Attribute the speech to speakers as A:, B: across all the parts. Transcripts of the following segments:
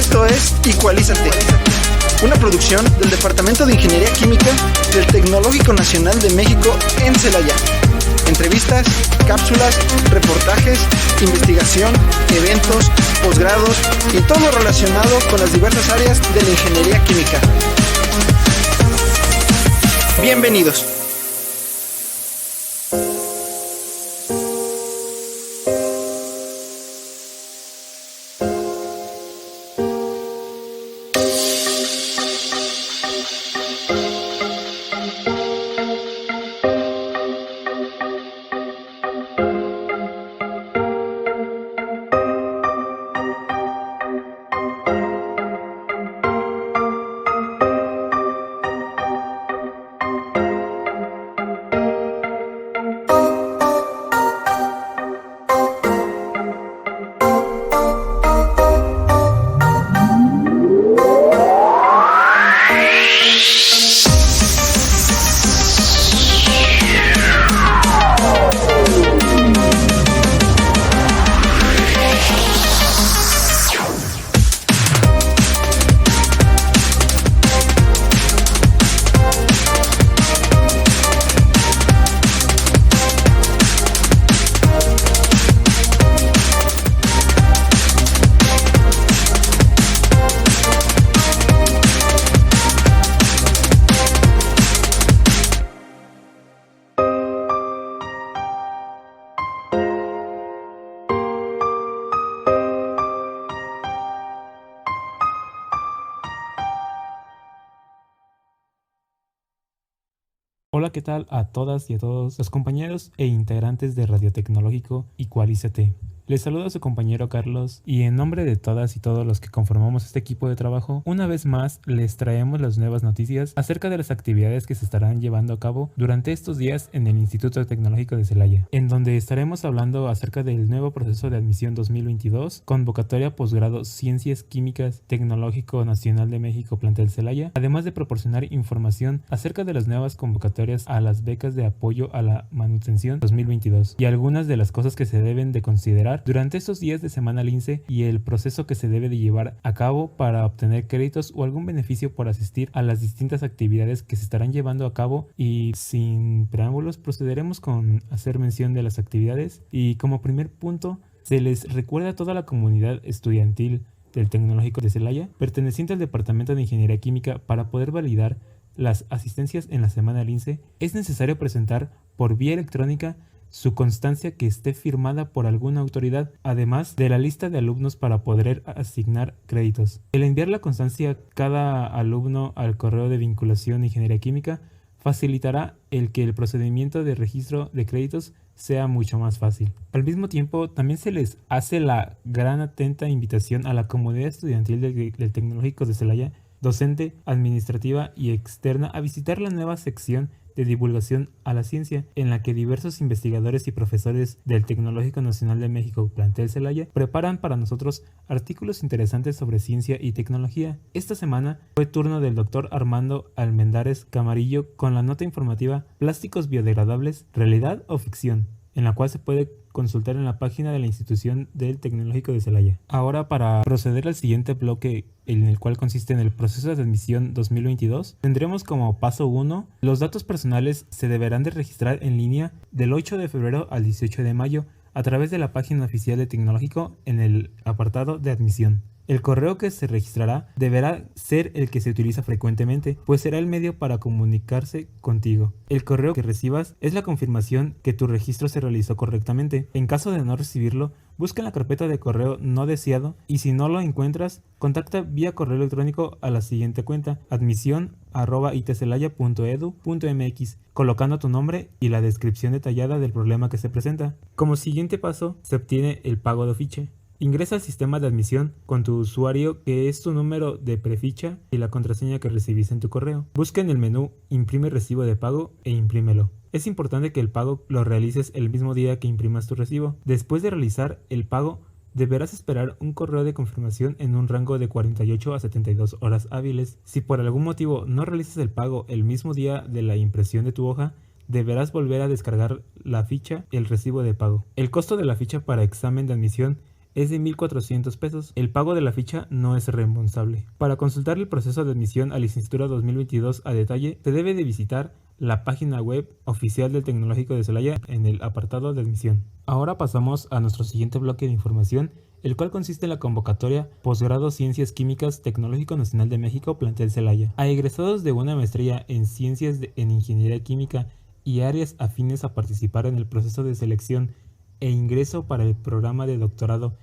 A: Esto es Equalízate, una producción del Departamento de Ingeniería Química del Tecnológico Nacional de México en Celaya. Entrevistas, cápsulas, reportajes, investigación, eventos, posgrados y todo lo relacionado con las diversas áreas de la ingeniería química. Bienvenidos.
B: Hola, ¿qué tal a todas y a todos los compañeros e integrantes de Radio Tecnológico Equalízate? Les saluda a su compañero Carlos y en nombre de todas y todos los que conformamos este equipo de trabajo, una vez más les traemos las nuevas noticias acerca de las actividades que se estarán llevando a cabo durante estos días en el Instituto Tecnológico de Celaya, en donde estaremos hablando acerca del nuevo proceso de admisión 2022, convocatoria posgrado Ciencias Químicas Tecnológico Nacional de México plantel Celaya, además de proporcionar información acerca de las nuevas convocatorias a las becas de apoyo a la manutención 2022 y algunas de las cosas que se deben de considerar durante estos días de semana lince y el proceso que se debe de llevar a cabo para obtener créditos o algún beneficio por asistir a las distintas actividades que se estarán llevando a cabo. Y sin preámbulos procederemos con hacer mención de las actividades y como primer punto se les recuerda a toda la comunidad estudiantil del Tecnológico de Celaya perteneciente al Departamento de Ingeniería Química para poder validar las asistencias en la semana lince es necesario presentar por vía electrónica su constancia que esté firmada por alguna autoridad, además de la lista de alumnos para poder asignar créditos. El enviar la constancia cada alumno al correo de vinculación de Ingeniería Química facilitará el que el procedimiento de registro de créditos sea mucho más fácil. Al mismo tiempo, también se les hace la gran atenta invitación a la comunidad estudiantil del Tecnológico de Celaya, docente, administrativa y externa, a visitar la nueva sección de divulgación a la ciencia, en la que diversos investigadores y profesores del Tecnológico Nacional de México plantel Celaya preparan para nosotros artículos interesantes sobre ciencia y tecnología. Esta semana fue turno del Dr. Armando Almendares Camarillo con la nota informativa Plásticos biodegradables, ¿realidad o ficción?, en la cual se puede consultar en la página de la institución del Tecnológico de Celaya. Ahora, para proceder al siguiente bloque, en el cual consiste en el proceso de admisión 2022, tendremos como paso 1, los datos personales se deberán de registrar en línea del 8 de febrero al 18 de mayo a través de la página oficial de Tecnológico en el apartado de admisión. El correo que se registrará deberá ser el que se utiliza frecuentemente, pues será el medio para comunicarse contigo. El correo que recibas es la confirmación que tu registro se realizó correctamente. En caso de no recibirlo, busca en la carpeta de correo no deseado y si no lo encuentras, contacta vía correo electrónico a la siguiente cuenta: admisión@itcelaya.edu.mx, colocando tu nombre y la descripción detallada del problema que se presenta. Como siguiente paso, se obtiene el pago de ficha. Ingresa al sistema de admisión con tu usuario, que es tu número de preficha, y la contraseña que recibiste en tu correo. Busca en el menú Imprime recibo de pago e imprímelo. Es importante que el pago lo realices el mismo día que imprimas tu recibo. Después de realizar el pago, deberás esperar un correo de confirmación en un rango de 48 a 72 horas hábiles. Si por algún motivo no realizas el pago el mismo día de la impresión de tu hoja, deberás volver a descargar la ficha, el recibo de pago. El costo de la ficha para examen de admisión es de 1,400 pesos. El pago de la ficha no es reembolsable. Para consultar el proceso de admisión a licenciatura 2022 a detalle, se debe de visitar la página web oficial del Tecnológico de Celaya en el apartado de admisión. Ahora pasamos a nuestro siguiente bloque de información, el cual consiste en la convocatoria Posgrado Ciencias Químicas Tecnológico Nacional de México Plantel Celaya. A egresados de una maestría en Ciencias en Ingeniería Química y áreas afines a participar en el proceso de selección e ingreso para el programa de doctorado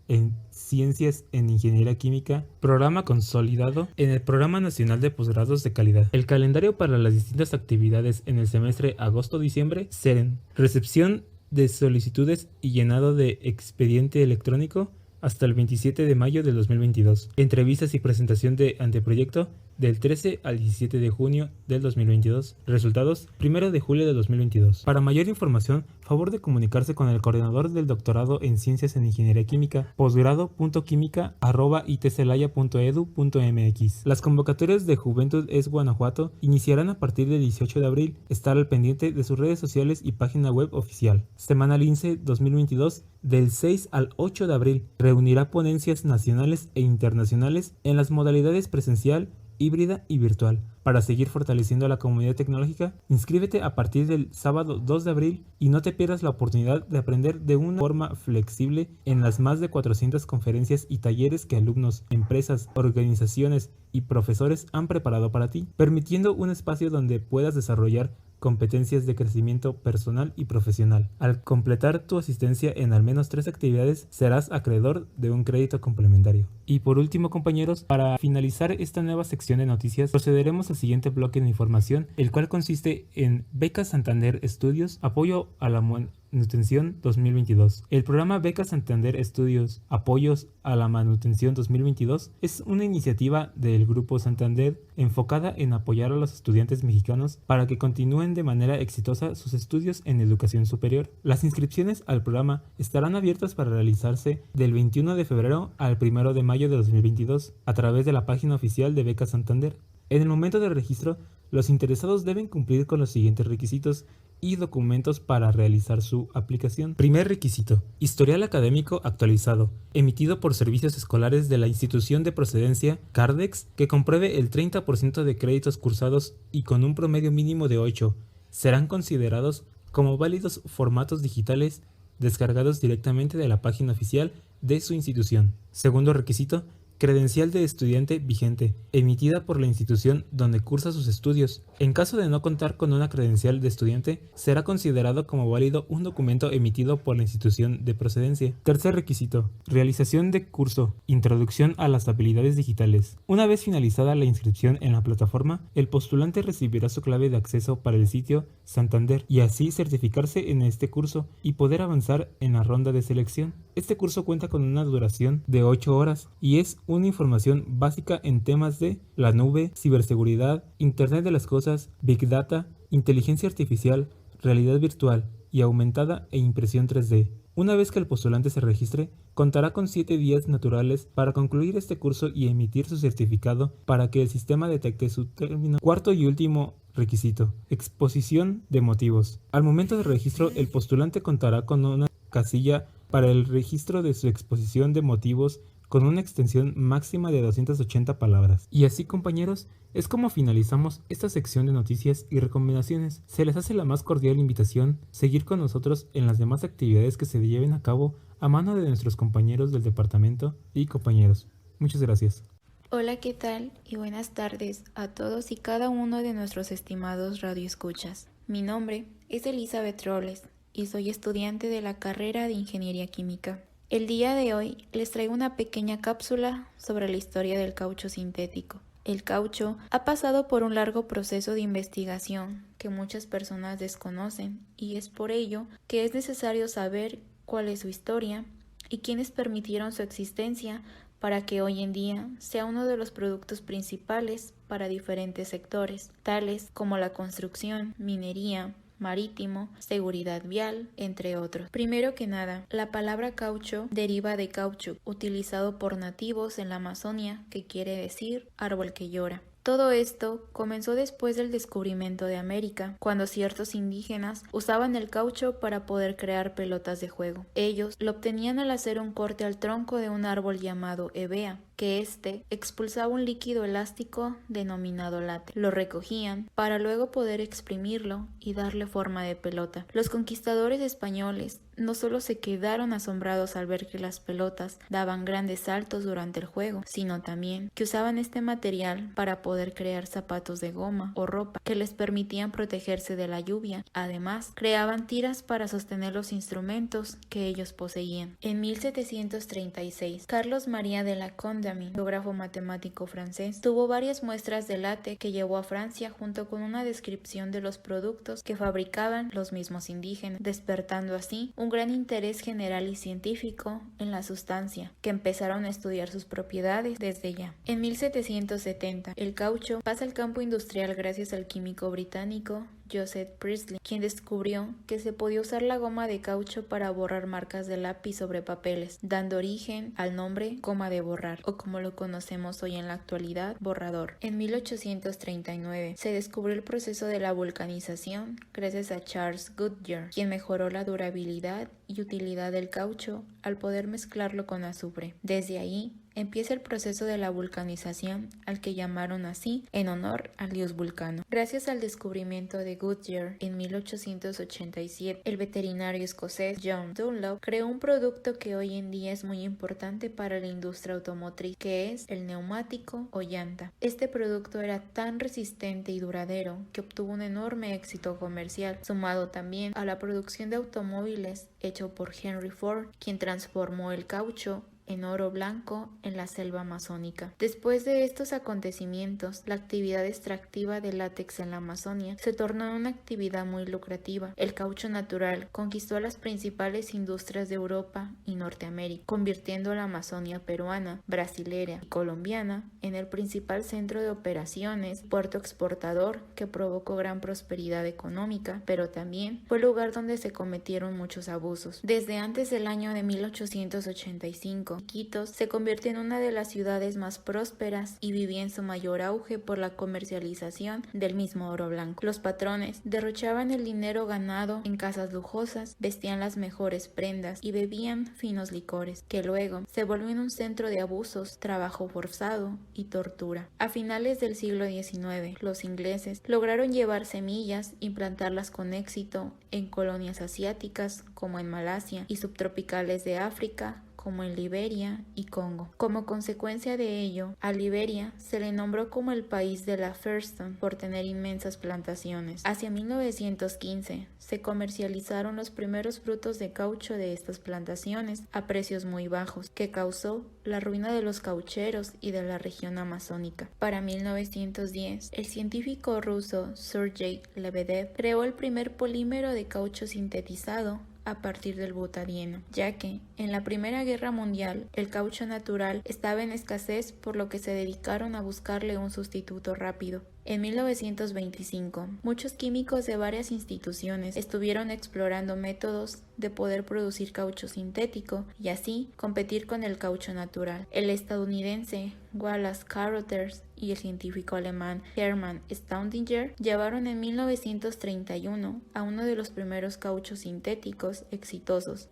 B: en Ciencias en Ingeniería Química, programa consolidado en el Programa Nacional de Posgrados de Calidad. El calendario para las distintas actividades en el semestre agosto-diciembre serán: recepción de solicitudes y llenado de expediente electrónico hasta el 27 de mayo del 2022. Entrevistas y presentación de anteproyecto del 13 al 17 de junio del 2022. Resultados 1 de julio del 2022. Para mayor información, favor de comunicarse con el coordinador del doctorado en Ciencias en Ingeniería Química, posgrado.química@itcelaya.edu.mx. Las convocatorias de Juventud es Guanajuato iniciarán a partir del 18 de abril. Estar al pendiente de sus redes sociales y página web oficial. Semana Lince 2022 del 6 al 8 de abril. Reunirá ponencias nacionales e internacionales en las modalidades presencial, híbrida y virtual. Para seguir fortaleciendo la comunidad tecnológica, inscríbete a partir del sábado 2 de abril y no te pierdas la oportunidad de aprender de una forma flexible en las más de 400 conferencias y talleres que alumnos, empresas, organizaciones y profesores han preparado para ti, permitiendo un espacio donde puedas desarrollar competencias de crecimiento personal y profesional. Al completar tu asistencia en al menos 3 actividades, serás acreedor de un crédito complementario. Y por último, compañeros, para finalizar esta nueva sección de noticias, procederemos al siguiente bloque de información, el cual consiste en Becas Santander Estudios, apoyo a la manutención 2022. El programa Becas Santander Estudios, apoyos a la manutención 2022 es una iniciativa del Grupo Santander enfocada en apoyar a los estudiantes mexicanos para que continúen de manera exitosa sus estudios en educación superior. Las inscripciones al programa estarán abiertas para realizarse del 21 de febrero al 1 de mayo de 2022 a través de la página oficial de Becas Santander. En el momento del registro, los interesados deben cumplir con los siguientes requisitos y documentos para realizar su aplicación. Primer requisito: historial académico actualizado, emitido por servicios escolares de la institución de procedencia Cardex, que compruebe el 30% de créditos cursados y con un promedio mínimo de 8. Serán considerados como válidos formatos digitales descargados directamente de la página oficial de su institución. Segundo requisito: credencial de estudiante vigente, emitida por la institución donde cursa sus estudios. En caso de no contar con una credencial de estudiante, será considerado como válido un documento emitido por la institución de procedencia. Tercer requisito: realización de curso, introducción a las habilidades digitales. Una vez finalizada la inscripción en la plataforma, el postulante recibirá su clave de acceso para el sitio Santander y así certificarse en este curso y poder avanzar en la ronda de selección. Este curso cuenta con una duración de 8 horas y es una información básica en temas de la nube, ciberseguridad, Internet de las cosas, Big Data, inteligencia artificial, realidad virtual y aumentada e impresión 3D. Una vez que el postulante se registre, contará con 7 días naturales para concluir este curso y emitir su certificado para que el sistema detecte su término. Cuarto y último requisito: exposición de motivos. Al momento del registro, el postulante contará con una casilla para el registro de su exposición de motivos con una extensión máxima de 280 palabras. Y así, compañeros, es como finalizamos esta sección de noticias y recomendaciones. Se les hace la más cordial invitación seguir con nosotros en las demás actividades que se lleven a cabo a mano de nuestros compañeros del departamento y compañeros. Muchas gracias.
C: Hola, ¿qué tal? Y buenas tardes a todos y cada uno de nuestros estimados radioescuchas. Mi nombre es Elizabeth Robles y soy estudiante de la carrera de Ingeniería Química. El día de hoy les traigo una pequeña cápsula sobre la historia del caucho sintético. El caucho ha pasado por un largo proceso de investigación que muchas personas desconocen y es por ello que es necesario saber cuál es su historia y quiénes permitieron su existencia para que hoy en día sea uno de los productos principales para diferentes sectores, tales como la construcción, minería, marítimo, seguridad vial, entre otros. Primero que nada, la palabra caucho deriva de caoutchouc, utilizado por nativos en la Amazonia, que quiere decir árbol que llora. Todo esto comenzó después del descubrimiento de América, cuando ciertos indígenas usaban el caucho para poder crear pelotas de juego. Ellos lo obtenían al hacer un corte al tronco de un árbol llamado hevea, que expulsaba un líquido elástico denominado látex. Lo recogían para luego poder exprimirlo y darle forma de pelota. Los conquistadores españoles no solo se quedaron asombrados al ver que las pelotas daban grandes saltos durante el juego, sino también que usaban este material para poder crear zapatos de goma o ropa que les permitían protegerse de la lluvia. Además, creaban tiras para sostener los instrumentos que ellos poseían. En 1736, Carlos María de la Condamine, geógrafo matemático francés, tuvo varias muestras de látex que llevó a Francia junto con una descripción de los productos que fabricaban los mismos indígenas, despertando así un gran interés general y científico en la sustancia, que empezaron a estudiar sus propiedades desde ya. En 1770, el caucho pasa al campo industrial gracias al químico británico Joseph Priestley, quien descubrió que se podía usar la goma de caucho para borrar marcas de lápiz sobre papeles, dando origen al nombre goma de borrar, o como lo conocemos hoy en la actualidad, borrador. En 1839 se descubrió el proceso de la vulcanización gracias a Charles Goodyear, quien mejoró la durabilidad y utilidad del caucho al poder mezclarlo con azufre. Desde ahí empieza el proceso de la vulcanización, al que llamaron así en honor al dios Vulcano. Gracias al descubrimiento de Goodyear en 1887, el veterinario escocés John Dunlop creó un producto que hoy en día es muy importante para la industria automotriz, que es el neumático o llanta. Este producto era tan resistente y duradero que obtuvo un enorme éxito comercial, sumado también a la producción de automóviles hecho por Henry Ford, quien transformó el caucho en oro blanco en la selva amazónica. Después de estos acontecimientos, la actividad extractiva de látex en la Amazonia se tornó en una actividad muy lucrativa. El caucho natural conquistó a las principales industrias de Europa y Norteamérica, convirtiendo a la Amazonia peruana, brasilera y colombiana en el principal centro de operaciones, puerto exportador que provocó gran prosperidad económica, pero también fue el lugar donde se cometieron muchos abusos. Desde antes del año de 1885, Iquitos se convirtió en una de las ciudades más prósperas y vivía en su mayor auge por la comercialización del mismo oro blanco. Los patrones derrochaban el dinero ganado en casas lujosas, vestían las mejores prendas y bebían finos licores, que luego se volvió en un centro de abusos, trabajo forzado y tortura. A finales del siglo XIX, los ingleses lograron llevar semillas y plantarlas con éxito en colonias asiáticas como en Malasia y subtropicales de África, como en Liberia y Congo. Como consecuencia de ello, a Liberia se le nombró como el país de la Firestone por tener inmensas plantaciones. Hacia 1915 se comercializaron los primeros frutos de caucho de estas plantaciones a precios muy bajos, que causó la ruina de los caucheros y de la región amazónica. Para 1910, el científico ruso Sergei Lebedev creó el primer polímero de caucho sintetizado a partir del butadieno, ya que en la Primera Guerra Mundial el caucho natural estaba en escasez, por lo que se dedicaron a buscarle un sustituto rápido. En 1925, muchos químicos de varias instituciones estuvieron explorando métodos de poder producir caucho sintético y así competir con el caucho natural. El estadounidense Wallace Carothers y el científico alemán Hermann Staudinger llevaron en 1931 a uno de los primeros cauchos sintéticos exitosos,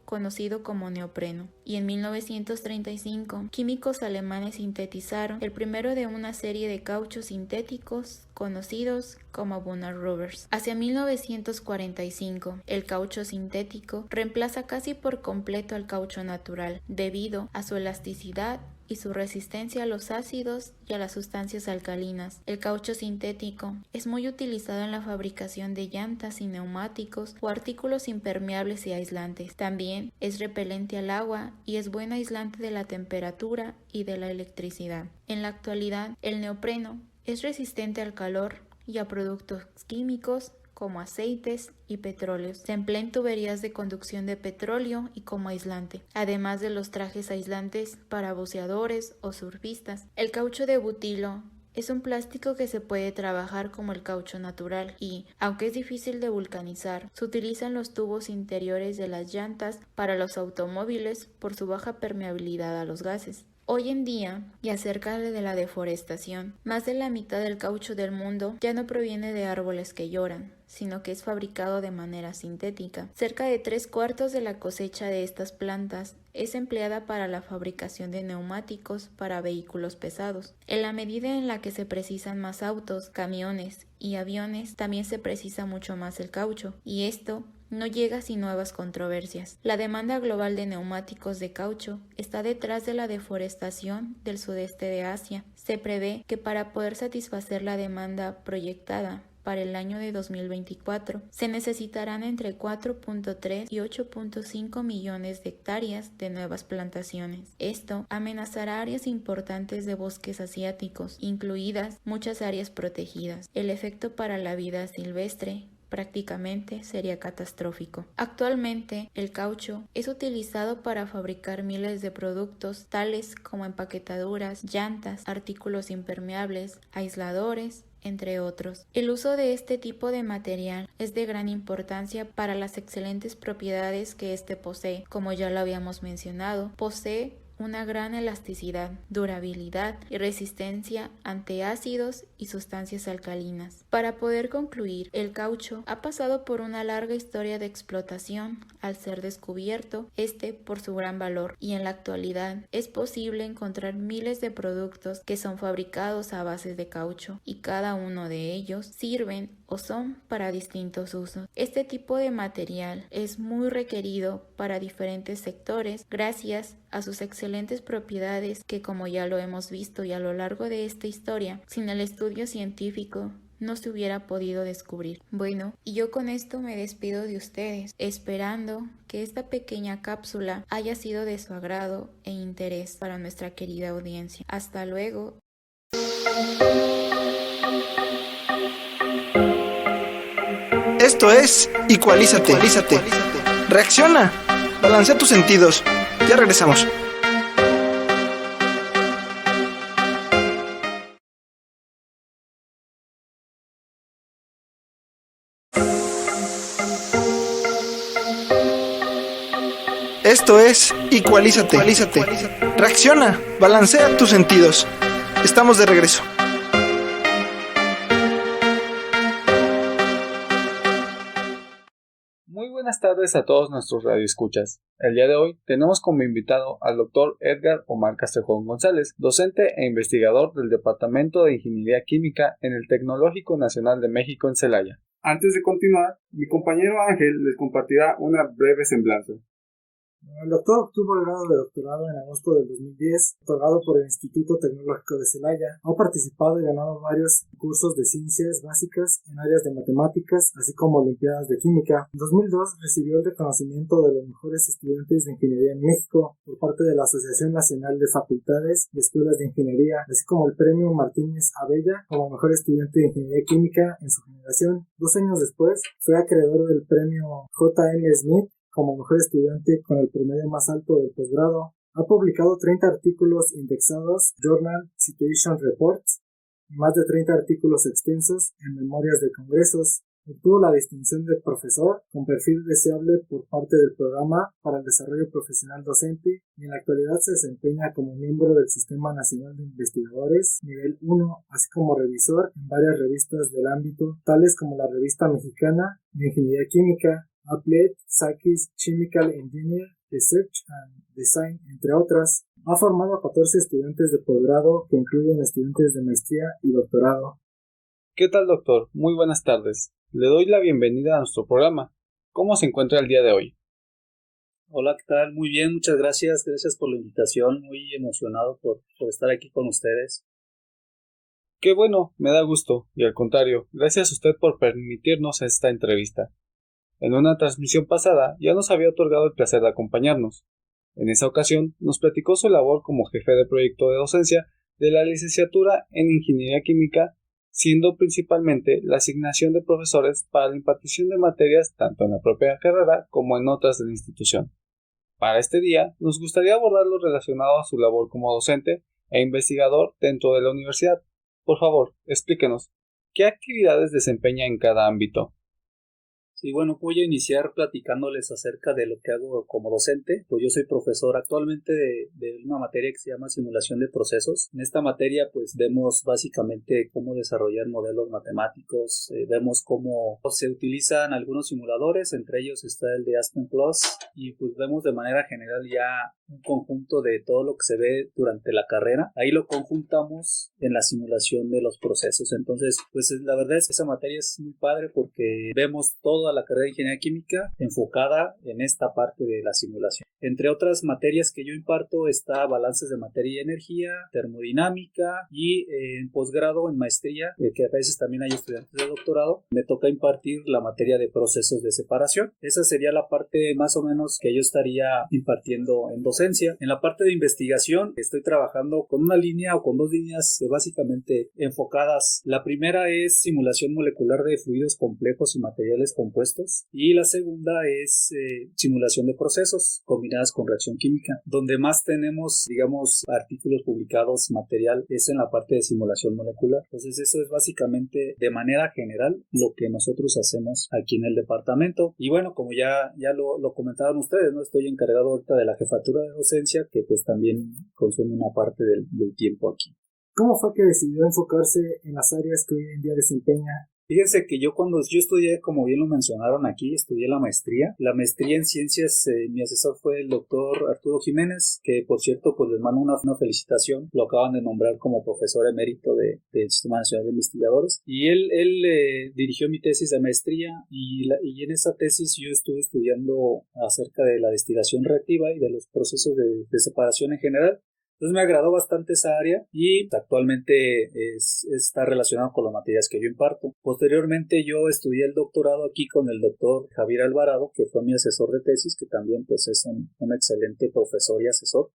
C: conocido como neopreno. Y en 1935, químicos alemanes sintetizaron el primero de una serie de cauchos sintéticos conocidos como Bonner Rubbers. Hacia 1945, el caucho sintético reemplaza casi por completo al caucho natural, debido a su elasticidad y su resistencia a los ácidos y a las sustancias alcalinas. El caucho sintético es muy utilizado en la fabricación de llantas y neumáticos o artículos impermeables y aislantes. También es repelente al agua y es buen aislante de la temperatura y de la electricidad. En la actualidad, el neopreno es resistente al calor y a productos químicos como aceites y petróleos. Se emplea en tuberías de conducción de petróleo y como aislante, además de los trajes aislantes para buceadores o surfistas. El caucho de butilo es un plástico que se puede trabajar como el caucho natural y, aunque es difícil de vulcanizar, se utilizan los tubos interiores de las llantas para los automóviles por su baja permeabilidad a los gases. Hoy en día, y acerca de la deforestación, más de la mitad del caucho del mundo ya no proviene de árboles que lloran, sino que es fabricado de manera sintética. Cerca de 3/4 de la cosecha de estas plantas es empleada para la fabricación de neumáticos para vehículos pesados. En la medida en la que se precisan más autos, camiones y aviones, también se precisa mucho más el caucho, y esto no llega sin nuevas controversias. La demanda global de neumáticos de caucho está detrás de la deforestación del sudeste de Asia. Se prevé que para poder satisfacer la demanda proyectada para el año de 2024, se necesitarán entre 4.3 y 8.5 millones de hectáreas de nuevas plantaciones. Esto amenazará áreas importantes de bosques asiáticos, incluidas muchas áreas protegidas. El efecto para la vida silvestre prácticamente sería catastrófico. Actualmente, el caucho es utilizado para fabricar miles de productos tales como empaquetaduras, llantas, artículos impermeables, aisladores, entre otros. El uso de este tipo de material es de gran importancia para las excelentes propiedades que este posee. Como ya lo habíamos mencionado, posee una gran elasticidad, durabilidad y resistencia ante ácidos y sustancias alcalinas. Para poder concluir, el caucho ha pasado por una larga historia de explotación al ser descubierto por su gran valor, y en la actualidad es posible encontrar miles de productos que son fabricados a base de caucho, y cada uno de ellos sirven o son para distintos usos. Este tipo de material es muy requerido para diferentes sectores gracias a sus excelentes propiedades que, como ya lo hemos visto y a lo largo de esta historia, sin el estudio científico no se hubiera podido descubrir. Bueno, y yo con esto me despido de ustedes, esperando que esta pequeña cápsula haya sido de su agrado e interés para nuestra querida audiencia. Hasta luego.
A: Esto es Ecualízate. Reacciona, balancea tus sentidos. Ya regresamos. Esto es Ecualízate. Reacciona, balancea tus sentidos. Estamos de regreso.
D: Muy buenas tardes a todos nuestros radioescuchas. El día de hoy tenemos como invitado al Dr. Edgar Omar Castrejón González, docente e investigador del Departamento de Ingeniería Química en el Tecnológico Nacional de México en Celaya. Antes de continuar, mi compañero Ángel les compartirá una breve semblanza.
E: El doctor obtuvo el grado de doctorado en agosto del 2010, otorgado por el Instituto Tecnológico de Celaya. Ha participado y ganado varios cursos de ciencias básicas en áreas de matemáticas, así como olimpiadas de química. En 2002 recibió el reconocimiento de los mejores estudiantes de ingeniería en México por parte de la Asociación Nacional de Facultades y Escuelas de Ingeniería, así como el Premio Martínez Abella como mejor estudiante de ingeniería química en su generación. 2 años después fue acreedor del Premio J.M. Smith como mejor estudiante con el promedio más alto del posgrado. Ha publicado 30 artículos indexados, Journal Citation Reports, y más de 30 artículos extensos en memorias de congresos. Obtuvo la distinción de profesor con perfil deseable por parte del Programa para el Desarrollo Profesional Docente, y en la actualidad se desempeña como miembro del Sistema Nacional de Investigadores nivel 1, así como revisor en varias revistas del ámbito, tales como la Revista Mexicana de Ingeniería Química, Applied Science Chemical Engineer, Research and Design, entre otras. Ha formado a 14 estudiantes de posgrado, que incluyen estudiantes de maestría y doctorado.
D: ¿Qué tal, doctor? Muy buenas tardes. Le doy la bienvenida a nuestro programa. ¿Cómo se encuentra el día de hoy?
F: Hola, ¿qué tal? Muy bien, muchas gracias. Gracias por la invitación. Muy emocionado por estar aquí con ustedes.
D: Qué bueno, me da gusto. Y al contrario, gracias a usted por permitirnos esta entrevista. En una transmisión pasada ya nos había otorgado el placer de acompañarnos. En esa ocasión nos platicó su labor como jefe de proyecto de docencia de la licenciatura en Ingeniería Química, siendo principalmente la asignación de profesores para la impartición de materias tanto en la propia carrera como en otras de la institución. Para este día nos gustaría abordar lo relacionado a su labor como docente e investigador dentro de la universidad. Por favor, explíquenos, ¿qué actividades desempeña en cada ámbito?
F: Y bueno, voy a iniciar platicándoles acerca de lo que hago como docente. Pues yo soy profesor actualmente de una materia que se llama simulación de procesos. En esta materia pues vemos básicamente cómo desarrollar modelos matemáticos, vemos cómo se utilizan algunos simuladores, entre ellos está el de Aspen Plus, y pues vemos de manera general ya un conjunto de todo lo que se ve durante la carrera. Ahí lo conjuntamos en la simulación de los procesos. Entonces, pues la verdad es que esa materia es muy padre porque vemos toda la carrera de ingeniería química enfocada en esta parte de la simulación. Entre otras materias que yo imparto está balances de materia y energía, termodinámica y en posgrado, en maestría, que a veces también hay estudiantes de doctorado, me toca impartir la materia de procesos de separación. Esa sería la parte más o menos que yo estaría impartiendo en docencia. En la parte de investigación estoy trabajando con una línea o con dos líneas básicamente enfocadas. La primera es simulación molecular de fluidos complejos y materiales compuestos, y la segunda es simulación de procesos combinadas con reacción química. Donde más tenemos, digamos, artículos publicados, material, es en la parte de simulación molecular. Entonces eso es básicamente de manera general lo que nosotros hacemos aquí en el departamento. Y bueno, como ya lo comentaban ustedes, ¿no? Estoy encargado ahorita de la jefatura de docencia, que pues también consume una parte del tiempo aquí.
E: ¿Cómo fue que decidió enfocarse en las áreas que hoy en día desempeña?
F: Fíjense que cuando yo estudié, como bien lo mencionaron aquí, estudié la maestría. La maestría en ciencias, mi asesor fue el doctor Arturo Jiménez, que por cierto, pues les mando una felicitación. Lo acaban de nombrar como profesor emérito del Sistema Nacional de Investigadores. Y él dirigió mi tesis de maestría y en esa tesis yo estuve estudiando acerca de la destilación reactiva y de los procesos de separación en general. Entonces me agradó bastante esa área y actualmente está relacionado con las materias que yo imparto. Posteriormente yo estudié el doctorado aquí con el doctor Javier Alvarado, que fue mi asesor de tesis, que también pues es un excelente profesor y asesor.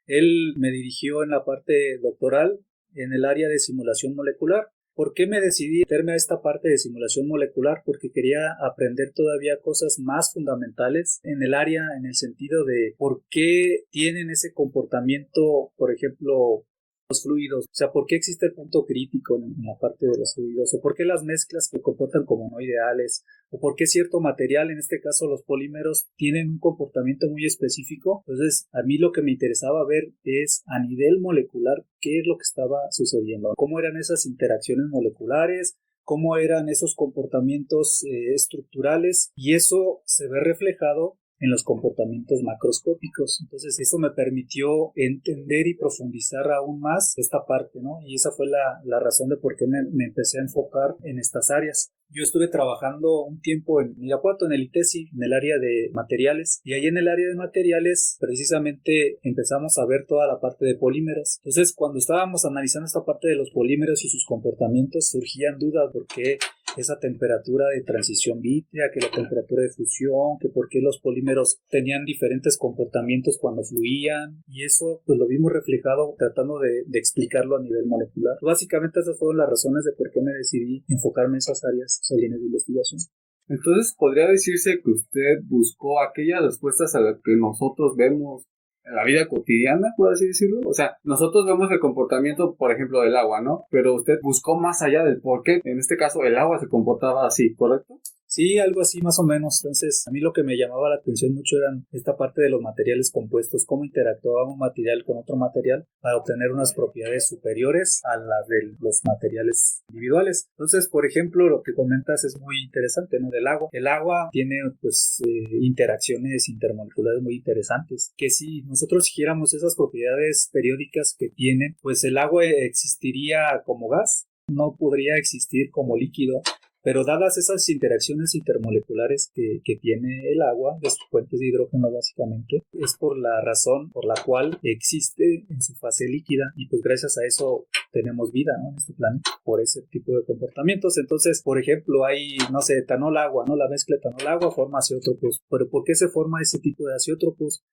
F: Él me dirigió en la parte doctoral en el área de simulación molecular. ¿Por qué me decidí meterme a esta parte de simulación molecular? Porque quería aprender todavía cosas más fundamentales en el área, en el sentido de por qué tienen ese comportamiento, por ejemplo, los fluidos. O sea, ¿por qué existe el punto crítico en la parte de los fluidos? ¿O por qué las mezclas se comportan como no ideales? ¿O por qué cierto material, en este caso los polímeros, tienen un comportamiento muy específico? Entonces, a mí lo que me interesaba ver es a nivel molecular qué es lo que estaba sucediendo. ¿Cómo eran esas interacciones moleculares? ¿Cómo eran esos comportamientos estructurales? Y eso se ve reflejado en los comportamientos macroscópicos. Entonces eso me permitió entender y profundizar aún más esta parte, ¿no? Y esa fue la razón de por qué me empecé a enfocar en estas áreas. Yo estuve trabajando un tiempo en Irapuato, en el ITESI, en el área de materiales, y ahí en el área de materiales precisamente empezamos a ver toda la parte de polímeros. Entonces cuando estábamos analizando esta parte de los polímeros y sus comportamientos, surgían dudas por qué esa temperatura de transición vítrea, que la temperatura de fusión, que por qué los polímeros tenían diferentes comportamientos cuando fluían, y eso pues lo vimos reflejado tratando de explicarlo a nivel molecular. Básicamente esas fueron las razones de por qué me decidí enfocarme en esas áreas o líneas de investigación.
D: Entonces, ¿podría decirse que usted buscó aquellas respuestas a las que nosotros vemos en la vida cotidiana, por así decirlo? O sea, nosotros vemos el comportamiento, por ejemplo, del agua, ¿no? Pero usted buscó más allá del por qué, en este caso, el agua se comportaba así, ¿correcto?
F: Sí, algo así más o menos. Entonces, a mí lo que me llamaba la atención mucho eran esta parte de los materiales compuestos, cómo interactuaba un material con otro material para obtener unas propiedades superiores a las de los materiales individuales. Entonces, por ejemplo, lo que comentas es muy interesante, ¿no? Del agua. El agua tiene, pues, interacciones intermoleculares muy interesantes, que si nosotros siguiéramos esas propiedades periódicas que tienen, pues el agua existiría como gas, no podría existir como líquido. Pero dadas esas interacciones intermoleculares que tiene el agua, de sus fuentes de hidrógeno básicamente, es por la razón por la cual existe en su fase líquida, y pues gracias a eso tenemos vida, ¿no? En este planeta, por ese tipo de comportamientos. Entonces, por ejemplo, hay, no sé, etanol-agua, ¿no? La mezcla etanol-agua forma azeótropos. ¿Pero por qué se forma ese tipo de azeótropos?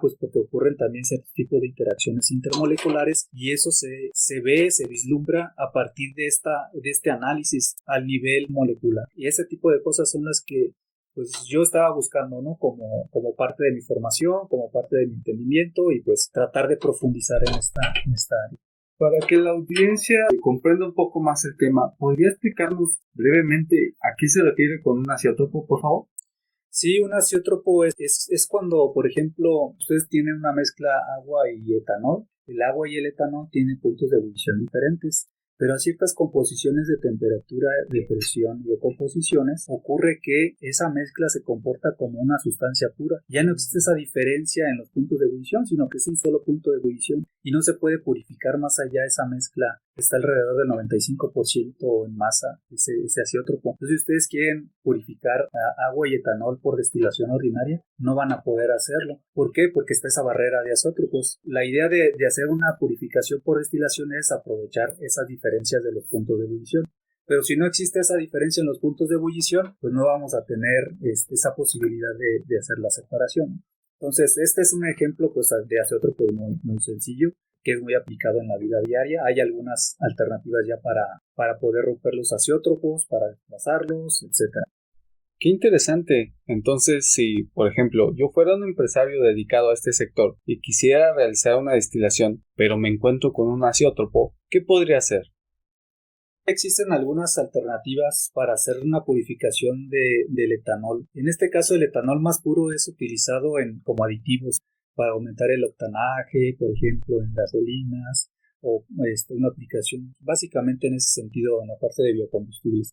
F: Pues porque ocurren también ciertos tipos de interacciones intermoleculares, y eso se ve, se vislumbra a partir de este análisis al nivel molecular. Y ese tipo de cosas son las que pues yo estaba buscando, ¿no? Como parte de mi formación, como parte de mi entendimiento, y pues tratar de profundizar en esta área.
D: Para que la audiencia comprenda un poco más el tema, ¿podría explicarnos brevemente a qué se refiere con un azeótropo, por favor?
F: Sí, un azeótropo es cuando, por ejemplo, ustedes tienen una mezcla agua y etanol. El agua y el etanol tienen puntos de ebullición diferentes, pero a ciertas composiciones de temperatura, de presión y de composiciones ocurre que esa mezcla se comporta como una sustancia pura. Ya no existe esa diferencia en los puntos de ebullición, sino que es un solo punto de ebullición y no se puede purificar más allá. Esa mezcla está alrededor del 95% en masa, ese azeótropo. Entonces, si ustedes quieren purificar agua y etanol por destilación ordinaria, no van a poder hacerlo. ¿Por qué? Porque está esa barrera de azeótropos. La idea de hacer una purificación por destilación es aprovechar esas diferencias de los puntos de ebullición. Pero si no existe esa diferencia en los puntos de ebullición, pues no vamos a tener esa posibilidad de hacer la separación. Entonces, este es un ejemplo pues, de azeótropo muy, muy sencillo, que es muy aplicado en la vida diaria. Hay algunas alternativas ya para poder romper los azeótropos, para desplazarlos, etc.
D: Qué interesante. Entonces, si, por ejemplo, yo fuera un empresario dedicado a este sector y quisiera realizar una destilación, pero me encuentro con un azeótropo, ¿qué podría hacer?
F: Existen algunas alternativas para hacer una purificación del etanol. En este caso, el etanol más puro es utilizado como aditivos para aumentar el octanaje, por ejemplo, en gasolinas o una aplicación básicamente en ese sentido en la parte de biocombustibles.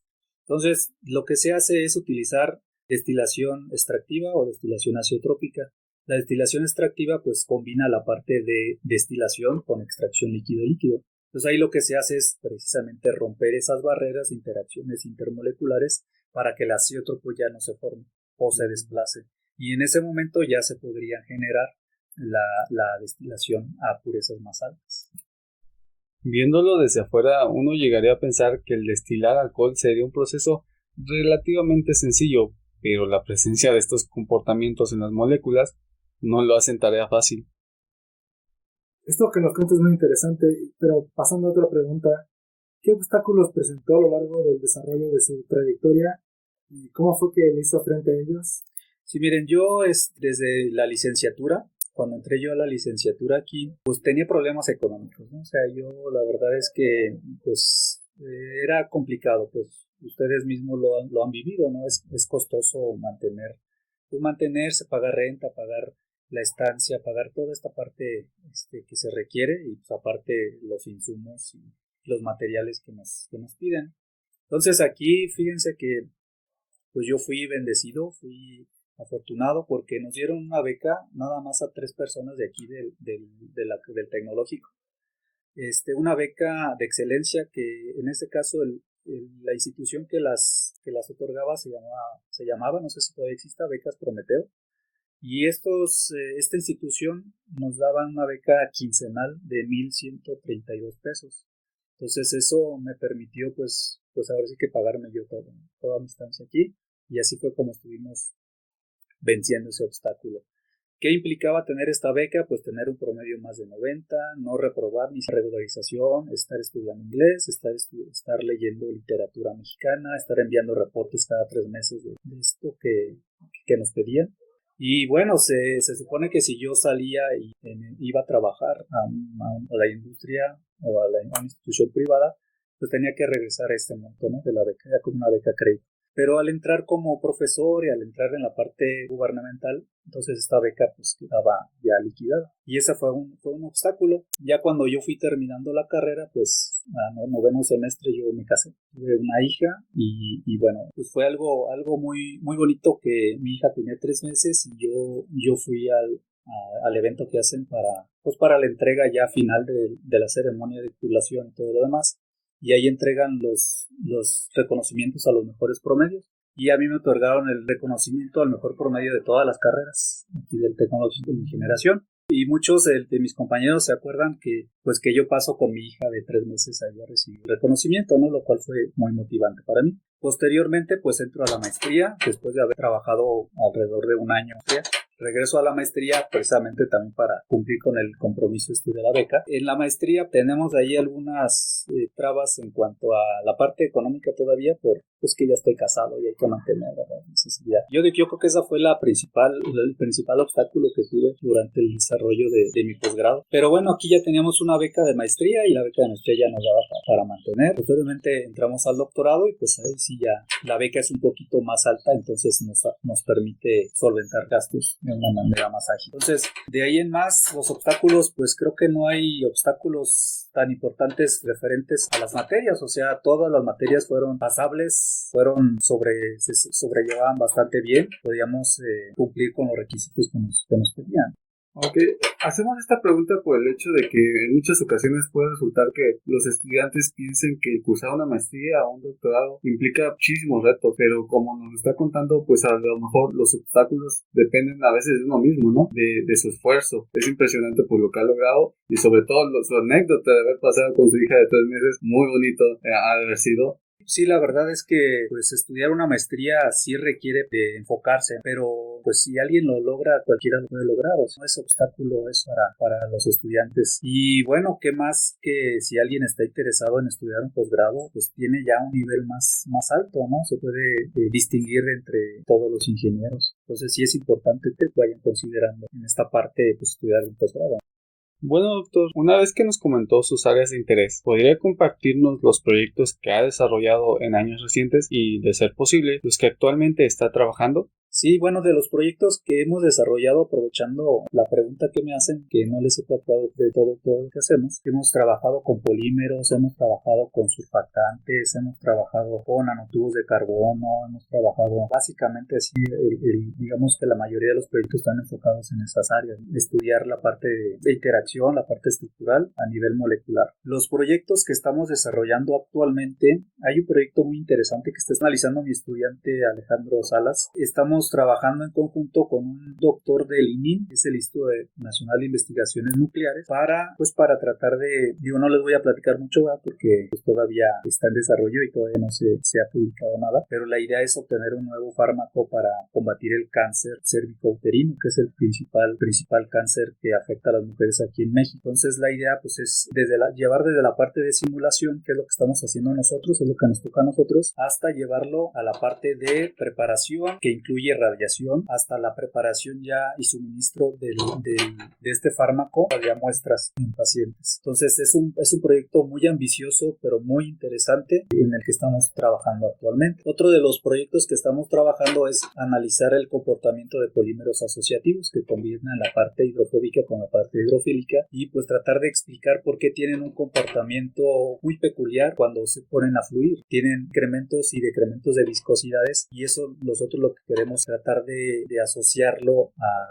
F: Entonces, lo que se hace es utilizar destilación extractiva o destilación azeotrópica. La destilación extractiva pues combina la parte de destilación con extracción líquido-líquido. Entonces ahí lo que se hace es precisamente romper esas barreras de interacciones intermoleculares para que el azeótropo ya no se forme o se desplace. Y en ese momento ya se podría generar la destilación a purezas más altas.
D: Viéndolo desde afuera, uno llegaría a pensar que el destilar alcohol sería un proceso relativamente sencillo, pero la presencia de estos comportamientos en las moléculas no lo hacen tarea fácil.
E: Esto que nos cuentas es muy interesante, pero pasando a otra pregunta, ¿qué obstáculos presentó a lo largo del desarrollo de su trayectoria y cómo fue que le hizo frente a ellos?
F: Sí, miren, yo desde la licenciatura, cuando entré yo a la licenciatura aquí, pues tenía problemas económicos, ¿no? O sea, yo la verdad es que pues era complicado, pues ustedes mismos lo han vivido, ¿no? Es costoso mantenerse, pagar renta, pagar la estancia, pagar toda esta parte que se requiere y pues aparte los insumos y los materiales que nos piden. Entonces aquí fíjense que pues yo fui bendecido, fui afortunado porque nos dieron una beca nada más a 3 personas de aquí del tecnológico. Una beca de excelencia que en este caso la institución que las otorgaba se llamaba, no sé si todavía exista, Becas Prometeo. Y esta institución nos daba una beca quincenal de 1,132 pesos. Entonces eso me permitió pues ahora sí que pagarme yo toda mi estancia aquí. Y así fue como estuvimos venciendo ese obstáculo. ¿Qué implicaba tener esta beca? Pues tener un promedio más de 90, no reprobar ni regularización, estar estudiando inglés, estar leyendo literatura mexicana, estar enviando reportes cada 3 meses de esto que nos pedían. Y bueno, se supone que si yo salía y iba a trabajar a la industria o a una institución privada, pues tenía que regresar este monto, ¿no? De la beca, ya como una beca crédito. Pero al entrar como profesor y al entrar en la parte gubernamental, entonces esta beca pues quedaba ya liquidada. Y ese fue un obstáculo. Ya cuando yo fui terminando la carrera, pues a 9º semestre yo me casé. Tuve una hija y bueno, pues fue algo muy, muy bonito que mi hija tenía 3 meses y yo fui al evento que hacen para la entrega ya final de la ceremonia de titulación y todo lo demás. Y ahí entregan los reconocimientos a los mejores promedios. Y a mí me otorgaron el reconocimiento al mejor promedio de todas las carreras aquí del tecnológico de mi generación. Y muchos de mis compañeros se acuerdan que yo paso con mi hija de 3 meses ahí a recibir reconocimiento, ¿no? Lo cual fue muy motivante para mí. Posteriormente, pues entro a la maestría, después de haber trabajado alrededor de 1 año. regreso a la maestría precisamente también para cumplir con el compromiso de la beca. En la maestría tenemos ahí algunas trabas en cuanto a la parte económica todavía, pues que ya estoy casado y hay que mantener la necesidad. Yo creo que esa fue el principal obstáculo que tuve durante el desarrollo de mi posgrado. Pero bueno, aquí ya teníamos una beca de maestría y la beca de maestría ya nos daba para mantener. Posteriormente entramos al doctorado y pues ahí sí ya la beca es un poquito más alta, entonces nos permite solventar gastos de una manera más ágil. Entonces, de ahí en más, los obstáculos, pues creo que no hay obstáculos tan importantes referentes a las materias, o sea, todas las materias fueron pasables, se sobrellevaban bastante bien, podíamos cumplir con los requisitos que nos pedían.
D: Aunque hacemos esta pregunta por el hecho de que en muchas ocasiones puede resultar que los estudiantes piensen que cursar una maestría o un doctorado implica muchísimos retos, pero como nos está contando, pues a lo mejor los obstáculos dependen a veces de uno mismo, ¿no? De su esfuerzo. Es impresionante por lo que ha logrado y sobre todo su anécdota de haber pasado con su hija de 3 meses, muy bonito ha de haber sido.
F: Sí, la verdad es que pues estudiar una maestría sí requiere de enfocarse, pero pues si alguien lo logra, cualquiera lo puede lograr, o sea, no es obstáculo eso para los estudiantes. Y bueno, qué más que si alguien está interesado en estudiar un posgrado, pues tiene ya un nivel más alto, ¿no? Se puede distinguir entre todos los ingenieros. Entonces sí es importante que vayan considerando en esta parte pues estudiar un posgrado.
D: Bueno, doctor, una vez que nos comentó sus áreas de interés, ¿podría compartirnos los proyectos que ha desarrollado en años recientes y, de ser posible, los que actualmente está trabajando?
F: Sí, bueno, de los proyectos que hemos desarrollado, aprovechando la pregunta que me hacen, que no les he tratado de todo lo que hacemos, hemos trabajado con polímeros, hemos trabajado con surfactantes, hemos trabajado con nanotubos de carbono, hemos trabajado básicamente así, digamos que la mayoría de los proyectos están enfocados en esas áreas, estudiar la parte de interacción, la parte estructural a nivel molecular. Los proyectos que estamos desarrollando actualmente, hay un proyecto muy interesante que está analizando mi estudiante Alejandro Salas. Estamos trabajando en conjunto con un doctor del ININ, que es el Instituto Nacional de Investigaciones Nucleares, para tratar no les voy a platicar mucho, ¿verdad? Porque pues, todavía está en desarrollo y todavía no se ha publicado nada, pero la idea es obtener un nuevo fármaco para combatir el cáncer cervicouterino, que es el principal cáncer que afecta a las mujeres aquí en México. Entonces la idea pues es llevar desde la parte de simulación, que es lo que estamos haciendo nosotros, es lo que nos toca a nosotros, hasta llevarlo a la parte de preparación, que incluye radiación, hasta la preparación ya y suministro de este fármaco a muestras en pacientes. Entonces es un proyecto muy ambicioso pero muy interesante en el que estamos trabajando actualmente. Otro de los proyectos que estamos trabajando es analizar el comportamiento de polímeros asociativos que combinan la parte hidrofóbica con la parte hidrofílica y pues tratar de explicar por qué tienen un comportamiento muy peculiar cuando se ponen a fluir. Tienen incrementos y decrementos de viscosidades y eso nosotros lo que queremos tratar de asociarlo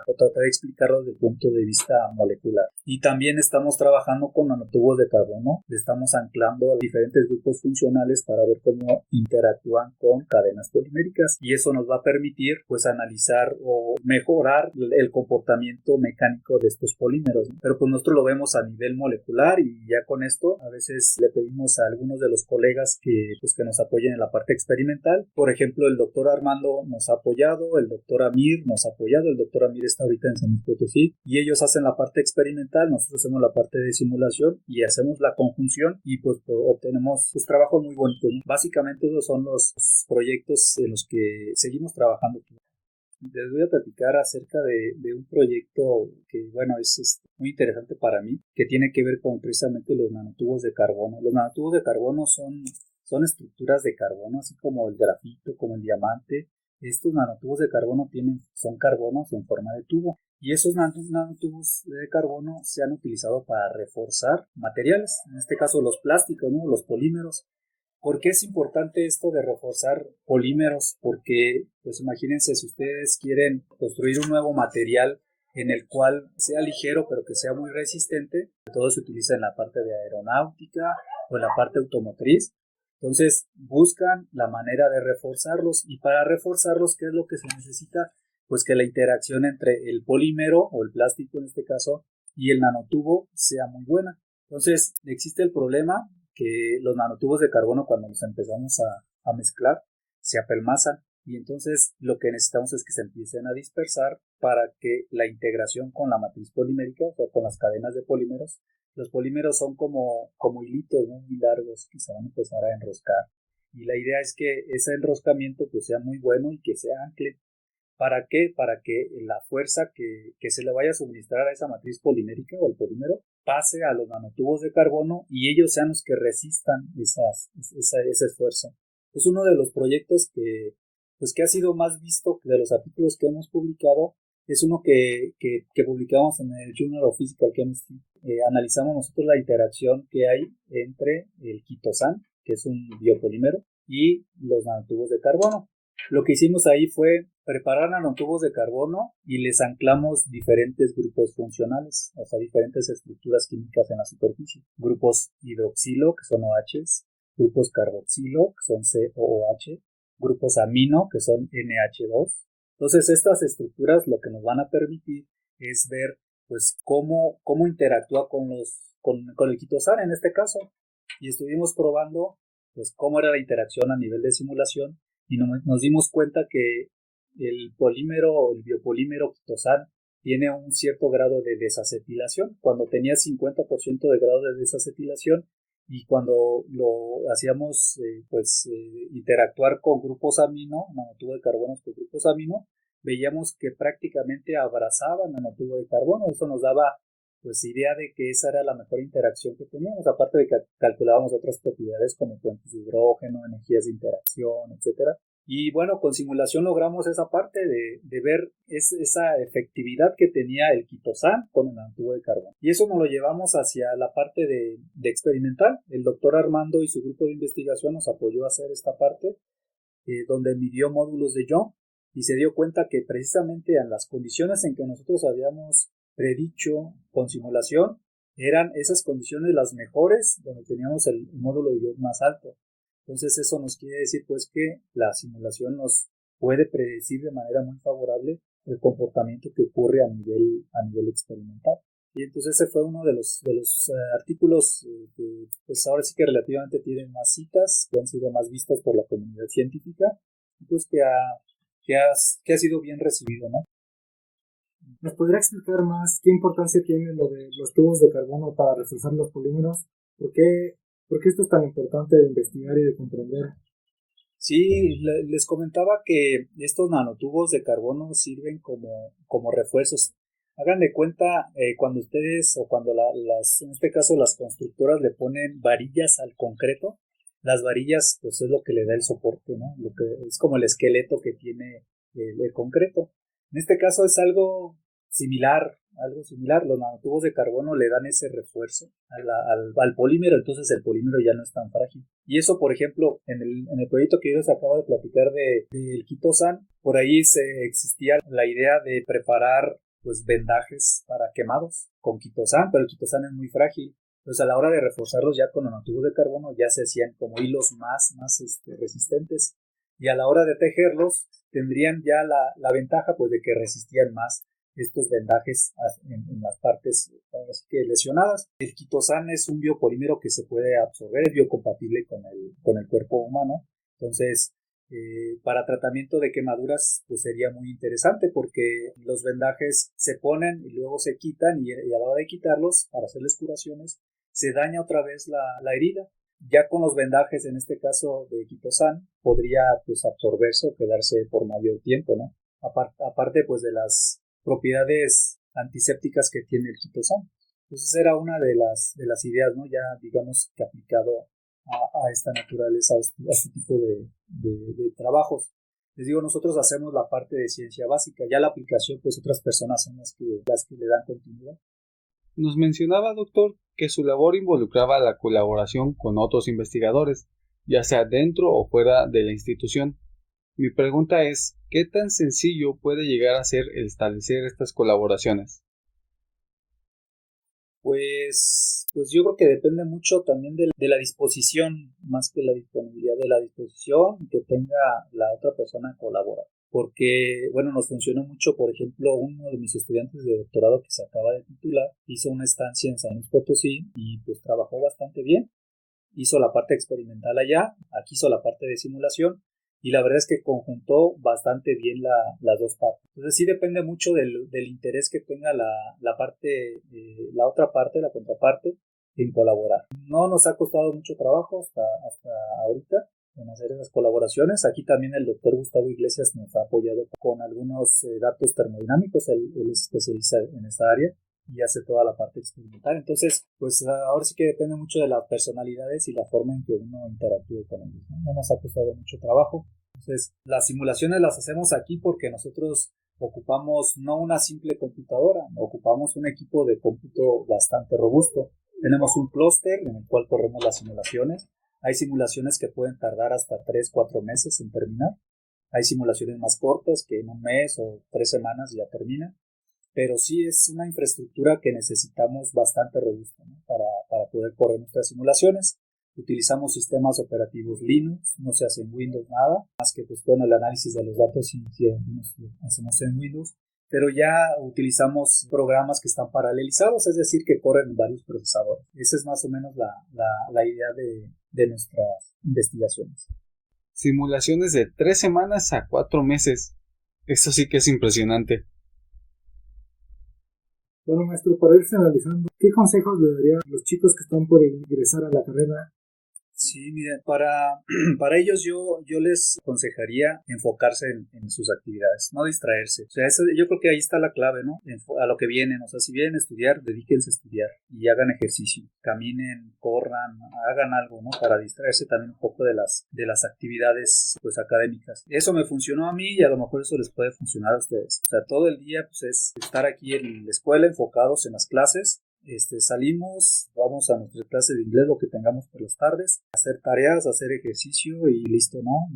F: o tratar de explicarlo desde el punto de vista molecular. Y también estamos trabajando con nanotubos de carbono, le estamos anclando a diferentes grupos funcionales para ver cómo interactúan con cadenas poliméricas y eso nos va a permitir pues analizar o mejorar el comportamiento mecánico de estos polímeros, ¿no? Pero pues nosotros lo vemos a nivel molecular y ya con esto a veces le pedimos a algunos de los colegas que nos apoyen en la parte experimental. Por ejemplo, el doctor Armando nos ha apoyado, el doctor Amir nos ha apoyado, el doctor Amir está ahorita en San Luis Potosí y ellos hacen la parte experimental, nosotros hacemos la parte de simulación y hacemos la conjunción y pues obtenemos trabajos muy bonitos, ¿no? Básicamente esos son los proyectos en los que seguimos trabajando. Les voy a platicar acerca de un proyecto que, bueno, es muy interesante para mí, que tiene que ver con precisamente los nanotubos de carbono. Los nanotubos de carbono son estructuras de carbono, así como el grafito, como el diamante. Estos nanotubos de carbono son carbonos en forma de tubo. Y esos nanotubos de carbono se han utilizado para reforzar materiales, en este caso los plásticos, ¿no? Los polímeros. ¿Por qué es importante esto de reforzar polímeros? Porque, pues imagínense, si ustedes quieren construir un nuevo material en el cual sea ligero pero que sea muy resistente, todo se utiliza en la parte de aeronáutica o en la parte automotriz. Entonces buscan la manera de reforzarlos y para reforzarlos, ¿qué es lo que se necesita? Pues que la interacción entre el polímero o el plástico en este caso y el nanotubo sea muy buena. Entonces existe el problema que los nanotubos de carbono cuando los empezamos a mezclar se apelmazan y entonces lo que necesitamos es que se empiecen a dispersar para que la integración con la matriz polimérica, o sea, con las cadenas de polímeros, los polímeros son como hilitos, ¿no?, muy largos que se van a empezar a enroscar. Y la idea es que ese enroscamiento pues sea muy bueno y que se ancle. ¿Para qué? Para que la fuerza que se le vaya a suministrar a esa matriz polimérica o al polímero pase a los nanotubos de carbono y ellos sean los que resistan ese esfuerzo. Es uno de los proyectos que ha sido más visto de los artículos que hemos publicado. Es uno que publicamos en el Journal of Physical Chemistry. Analizamos nosotros la interacción que hay entre el quitosan, que es un biopolímero, y los nanotubos de carbono. Lo que hicimos ahí fue preparar nanotubos de carbono y les anclamos diferentes grupos funcionales, o sea, diferentes estructuras químicas en la superficie. Grupos hidroxilo, que son OHs, grupos carboxilo, que son COOH, grupos amino, que son NH2. Entonces, estas estructuras lo que nos van a permitir es ver, pues, cómo interactúa con el quitosan en este caso. Y estuvimos probando, pues, cómo era la interacción a nivel de simulación y nos dimos cuenta que el biopolímero quitosan tiene un cierto grado de desacetilación. Cuando tenía 50% de grado de desacetilación y cuando lo hacíamos interactuar con grupos amino, nanotubos de carbono con grupos amino, veíamos que prácticamente abrazaban nanotubos de carbono. Eso nos daba pues idea de que esa era la mejor interacción que teníamos, aparte de que calculábamos otras propiedades como puentes de hidrógeno, energías de interacción, etcétera. Y bueno, con simulación logramos esa parte de ver esa efectividad que tenía el quitosan con el nanitubo de carbono. Y eso nos lo llevamos hacia la parte de experimental. El doctor Armando y su grupo de investigación nos apoyó a hacer esta parte, donde midió módulos de Young y se dio cuenta que precisamente en las condiciones en que nosotros habíamos predicho con simulación, eran esas condiciones las mejores, donde teníamos el módulo de Young más alto. Entonces eso nos quiere decir pues que la simulación nos puede predecir de manera muy favorable el comportamiento que ocurre a nivel experimental. Y entonces ese fue uno de los artículos que pues ahora sí que relativamente tienen más citas, que han sido más vistos por la comunidad científica, y pues que ha sido bien recibido, ¿no?
E: ¿Nos podría explicar más qué importancia tiene lo de los tubos de carbono para reforzar los polímeros? ¿Por qué esto es tan importante de investigar y de comprender?
F: Sí, les comentaba que estos nanotubos de carbono sirven como refuerzos. Hagan de cuenta cuando ustedes o cuando en este caso las constructoras le ponen varillas al concreto, las varillas pues es lo que le da el soporte, ¿no? Lo que es como el esqueleto que tiene el concreto. En este caso es algo similar. Los nanotubos de carbono le dan ese refuerzo al polímero, entonces el polímero ya no es tan frágil. Y eso, por ejemplo, en el proyecto que yo les acabo de platicar del quitosan, por ahí existía la idea de preparar pues vendajes para quemados con quitosan, pero el quitosan es muy frágil. Entonces a la hora de reforzarlos ya con nanotubos de carbono ya se hacían como hilos más resistentes. Y a la hora de tejerlos tendrían ya la ventaja pues de que resistían más estos vendajes en las partes que lesionadas. El quitosan es un biopolímero que se puede absorber, es biocompatible con el cuerpo humano. Entonces, para tratamiento de quemaduras, pues sería muy interesante porque los vendajes se ponen y luego se quitan y a la hora de quitarlos, para hacerles curaciones, se daña otra vez la herida. Ya con los vendajes, en este caso de quitosan, podría pues absorberse o quedarse por mayor tiempo, ¿no? Aparte pues de las propiedades antisépticas que tiene el quitosan. Entonces era una de las ideas, ¿no? Ya digamos que aplicado a esta naturaleza, a este tipo de trabajos. Les digo, nosotros hacemos la parte de ciencia básica, ya la aplicación pues otras personas son las que le dan continuidad.
D: Nos mencionaba, doctor, que su labor involucraba la colaboración con otros investigadores, ya sea dentro o fuera de la institución. Mi pregunta es, ¿qué tan sencillo puede llegar a ser el establecer estas colaboraciones?
F: Pues yo creo que depende mucho también de la disposición, más que la disponibilidad, de la disposición que tenga la otra persona a colaborar. Porque, bueno, nos funcionó mucho, por ejemplo, uno de mis estudiantes de doctorado que se acaba de titular, hizo una estancia en San Luis Potosí y pues trabajó bastante bien. Hizo la parte experimental allá, aquí hizo la parte de simulación y la verdad es que conjuntó bastante bien las dos partes. Entonces sí depende mucho del interés que tenga la otra parte, la contraparte, en colaborar. No nos ha costado mucho trabajo hasta ahorita en hacer esas colaboraciones. Aquí también el doctor Gustavo Iglesias nos ha apoyado con algunos datos termodinámicos. Él es especialista en esta área y hace toda la parte experimental. Entonces, pues ahora sí que depende mucho de las personalidades y la forma en que uno interactúe con ellos, ¿no? No nos ha costado mucho trabajo. Entonces, las simulaciones las hacemos aquí porque nosotros ocupamos no una simple computadora, ocupamos un equipo de cómputo bastante robusto. Tenemos un clúster en el cual corremos las simulaciones. Hay simulaciones que pueden tardar hasta 3-4 meses en terminar. Hay simulaciones más cortas que en un mes o 3 semanas ya terminan. Pero sí es una infraestructura que necesitamos bastante robusta, ¿no? para poder correr nuestras simulaciones. Utilizamos sistemas operativos Linux, no se hace en Windows nada, más que pues bueno, el análisis de los datos sí hacemos en Windows, pero ya utilizamos programas que están paralelizados, es decir, que corren en varios procesadores. Esa es más o menos la idea de nuestras investigaciones.
D: Simulaciones de 3 semanas a 4 meses. Eso sí que es impresionante.
E: Bueno, maestro, para ir finalizando, ¿qué consejos le daría a los chicos que están por ingresar a la carrera?
F: Sí, miren, para ellos yo les aconsejaría enfocarse en sus actividades, no distraerse. O sea, yo creo que ahí está la clave, ¿no? A lo que vienen, o sea, si vienen a estudiar, dedíquense a estudiar y hagan ejercicio, caminen, corran, hagan algo, ¿no? Para distraerse también un poco de las actividades, pues, académicas. Eso me funcionó a mí y a lo mejor eso les puede funcionar a ustedes. O sea, todo el día, pues, es estar aquí en la escuela, enfocados en las clases. Salimos, vamos a nuestra clase de inglés, lo que tengamos por las tardes, hacer tareas, hacer ejercicio y listo, ¿no?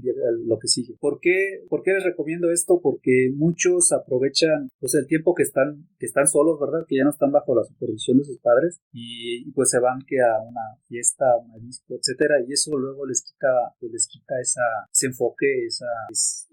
F: Lo que sigue. ¿Por qué les recomiendo esto? Porque muchos aprovechan pues el tiempo que están solos, ¿verdad? Que ya no están bajo la supervisión de sus padres y pues se van que a una fiesta, a una disco, etcétera, y eso luego les quita ese enfoque,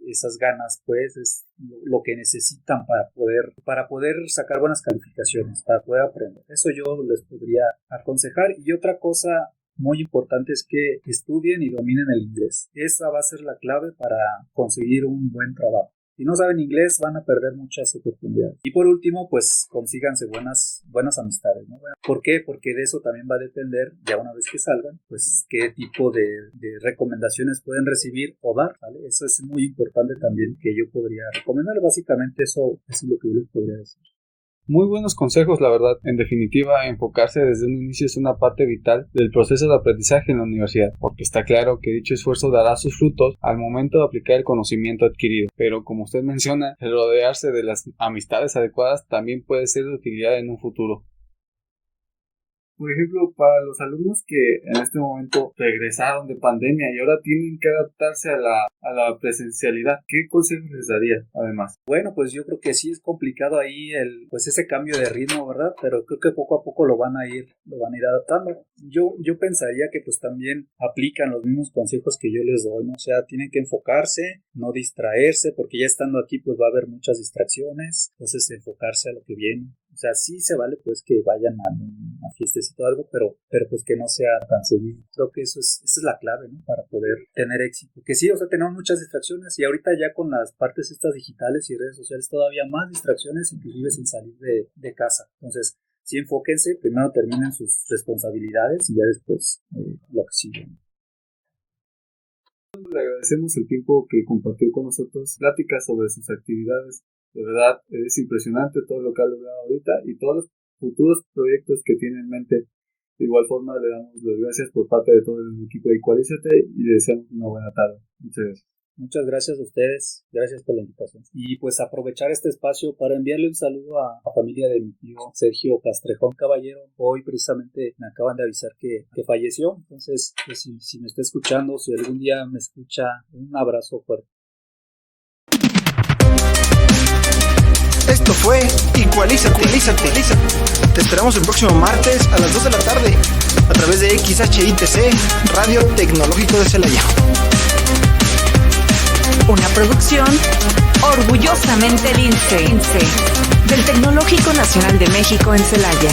F: esas ganas, pues es lo que necesitan para poder sacar buenas calificaciones, para poder aprender. Eso yo les podría aconsejar. Y otra cosa muy importante es que estudien y dominen el inglés. Esa va a ser la clave para conseguir un buen trabajo. Si no saben inglés, van a perder muchas oportunidades. Y por último, pues consíganse buenas amistades, ¿no? ¿Por qué? Porque de eso también va a depender, ya una vez que salgan, pues qué tipo de recomendaciones pueden recibir o dar, ¿vale? Eso es muy importante también que yo podría recomendar. Básicamente eso es lo que yo les podría decir.
D: Muy buenos consejos, la verdad. En definitiva, enfocarse desde un inicio es una parte vital del proceso de aprendizaje en la universidad, porque está claro que dicho esfuerzo dará sus frutos al momento de aplicar el conocimiento adquirido. Pero como usted menciona, el rodearse de las amistades adecuadas también puede ser de utilidad en un futuro. Por ejemplo, para los alumnos que en este momento regresaron de pandemia y ahora tienen que adaptarse a la presencialidad, ¿qué consejos les daría además?
F: Bueno, pues yo creo que sí es complicado ahí ese cambio de ritmo, ¿verdad? Pero creo que poco a poco lo van a ir adaptando. Yo pensaría que pues también aplican los mismos consejos que yo les doy, ¿no? O sea, tienen que enfocarse, no distraerse, porque ya estando aquí pues va a haber muchas distracciones, entonces enfocarse a lo que viene. O sea, sí se vale pues que vayan a una fiestecita o algo, pero pues que no sea tan seguido. Creo que esa es la clave, ¿no? Para poder tener éxito. Que sí, o sea, tenemos muchas distracciones y ahorita ya con las partes estas digitales y redes sociales todavía más distracciones, inclusive sin salir de casa. Entonces, sí enfóquense, primero terminen sus responsabilidades y ya después lo que sigue.
D: Le agradecemos el tiempo que compartió con nosotros, pláticas sobre sus actividades. De verdad, es impresionante todo lo que ha logrado ahorita y todos los futuros proyectos que tiene en mente. De igual forma, le damos las gracias por parte de todo el equipo de Equalízate y le deseamos una buena tarde. Muchas gracias.
F: Muchas gracias a ustedes, gracias por la invitación. Y pues aprovechar este espacio para enviarle un saludo a la familia de mi tío Sergio Castrejón Caballero. Hoy precisamente me acaban de avisar que falleció, entonces pues, si me está escuchando, si algún día me escucha, un abrazo fuerte.
A: Esto fue Equalízate. Te esperamos el próximo martes a las 2 de la tarde a través de XHITC, Radio Tecnológico de Celaya.
G: Una producción orgullosamente lince del Tecnológico Nacional de México en Celaya.